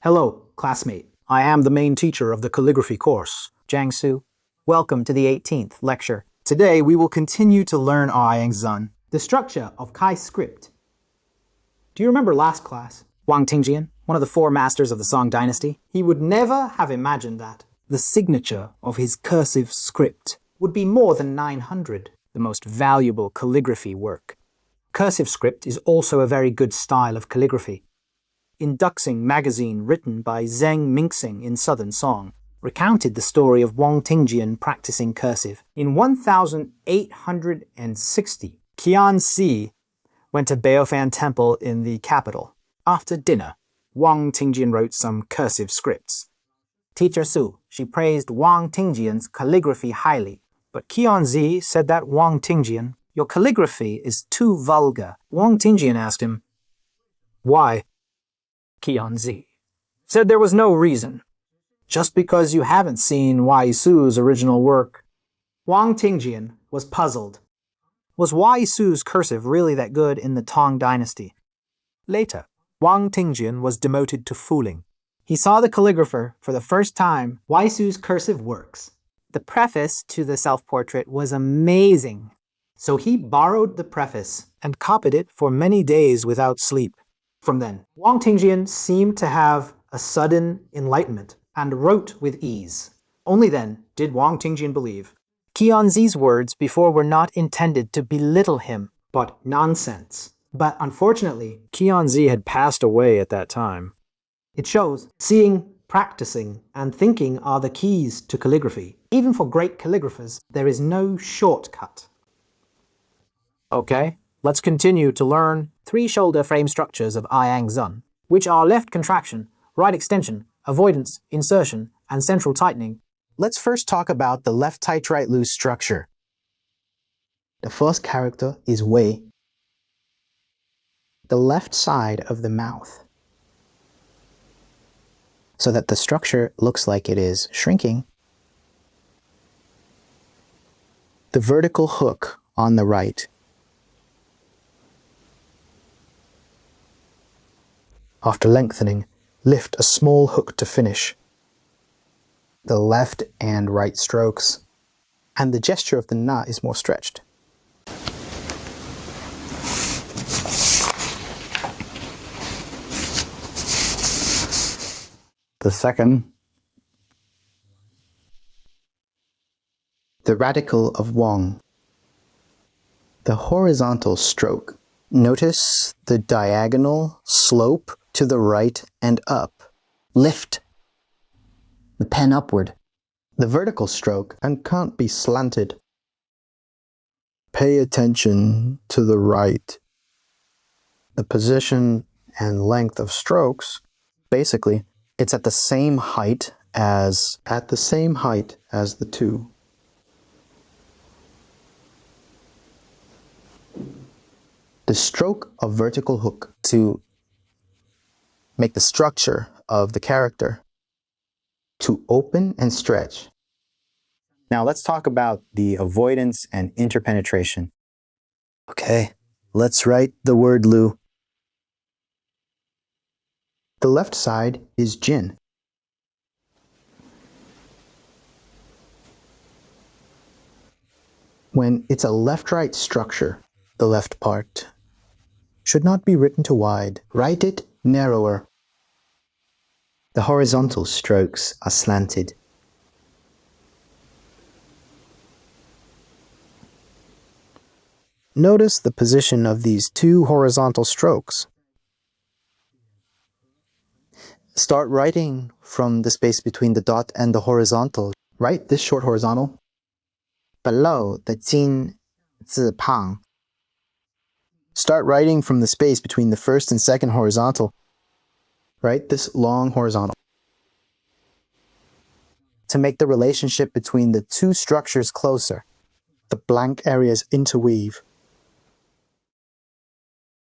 Hello, classmate. I am the main teacher of the calligraphy course, Jiangsu. Welcome to the 18th lecture. Today we will continue to learn Zun, the structure of Kai script. Do you remember last class? Wang Tingjian, one of the four masters of the Song dynasty, He would never have imagined that the signature of his cursive script would be more than 900. The most valuable calligraphy work. Cursive script is also a very good style of calligraphy. In Duxing magazine written by Zheng Mingxing in Southern Song, recounted the story of Wang Tingjian practicing cursive. In 1860, Qian Si went to Baofan Temple in the capital. After dinner, Wang Tingjian wrote some cursive scripts. Teacher Su, she praised Wang Tingjian's calligraphy highly, but Qian Zi said that Wang Tingjian, your calligraphy is too vulgar. Wang Tingjian asked him, "Why?" Qian Zi said there was no reason. Just because you haven't seen Wai Su's original work. Wang Tingjian was puzzled. Was Wai Su's cursive really that good in the Tang dynasty? Later, Wang Tingjian was demoted to fooling. He saw the calligrapher for the first time. Wai Su's cursive works. The preface to the self-portrait was amazing. So he borrowed the preface and copied it for many days without sleep. From then, Wang Tingjian seemed to have a sudden enlightenment and wrote with ease. Only then did Wang Tingjian believe Qian Zi's words before were not intended to belittle him, but nonsense. But unfortunately, Qian Zi had passed away at that time. It shows seeing, practicing, and thinking are the keys to calligraphy. Even for great calligraphers, there is no shortcut. Okay, let's continue to learn three shoulder frame structures of Zun, which are left contraction, right extension, avoidance, insertion, and central tightening. Let's first talk about the left tight right loose structure. The first character is Wei, the left side of the mouth, so that the structure looks like it is shrinking. The vertical hook on the right. After lengthening, lift a small hook to finish. The left and right strokes, and the gesture of the na is more stretched. The second, the radical of Wang. The horizontal stroke. Notice the diagonal slope to the right and up. Lift the pen upward. The vertical stroke and can't be slanted. Pay attention to the right. The position and length of strokes, basically, it's at the same height as the two. The stroke of vertical hook to make the structure of the character. To open and stretch. Now let's talk about the avoidance and interpenetration. Okay, let's write the word Lu. The left side is Jin. When it's a left-right structure, the left part should not be written to wide. Write it narrower. The horizontal strokes are slanted. Notice the position of these two horizontal strokes. Start writing from the space between the dot and the horizontal. Write this short horizontal below the jin zi pang. Start writing from the space between the first and second horizontal. Write this long horizontal. To make the relationship between the two structures closer, the blank areas interweave.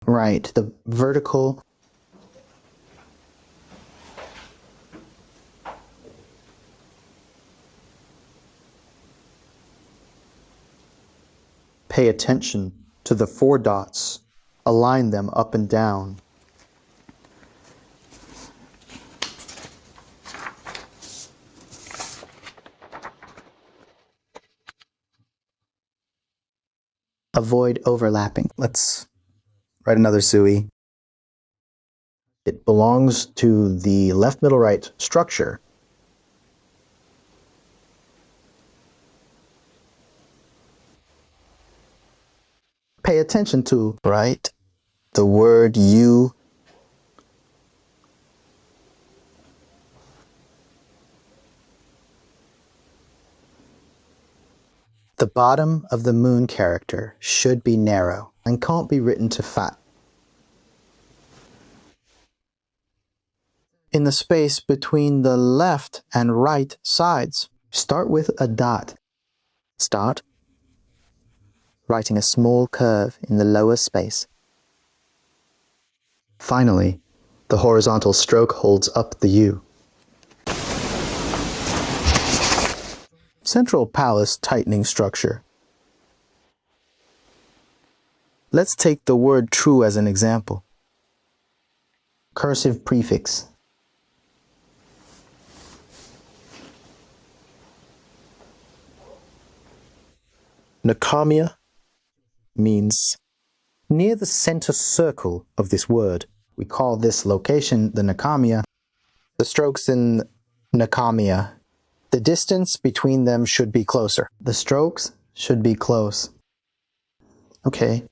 Right, the vertical pay attention to the four dots. Align them up and down. Avoid overlapping. Let's write another sui. It belongs to the left, middle, right structure. Pay attention to, right, the word you. The bottom of the moon character should be narrow and can't be written to fat. In the space between the left and right sides, start with a dot. Start writing a small curve in the lower space. Finally, the horizontal stroke holds up the U. Central palace tightening structure. Let's take the word true as an example. Cursive prefix. Nakamiya means near the center circle of this word. We call this location the Nakamiya. The strokes in Nakamiya, the distance between them should be closer. The strokes should be close. Okay,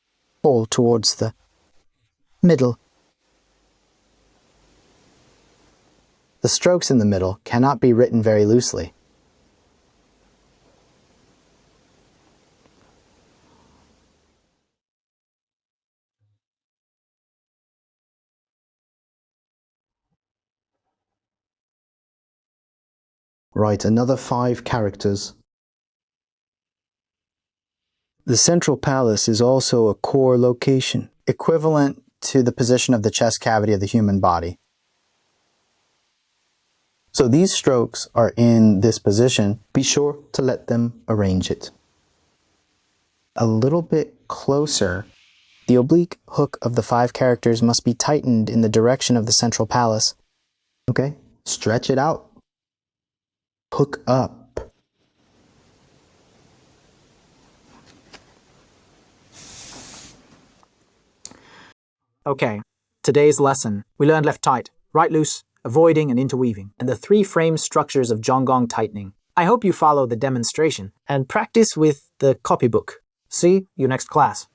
fall towards the middle. The strokes in the middle cannot be written very loosely. Write another 5 characters. The central palace is also a core location, equivalent to the position of the chest cavity of the human body. So these strokes are in this position. Be sure to let them arrange it. A little bit closer, the oblique hook of the 5 characters must be tightened in the direction of the central palace. Okay, stretch it out. Hook up. Okay, today's lesson. We learned left tight, right loose, avoiding and interweaving, and the 3 frame structures of Zhonggong tightening. I hope you follow the demonstration and practice with the copybook. See you next class.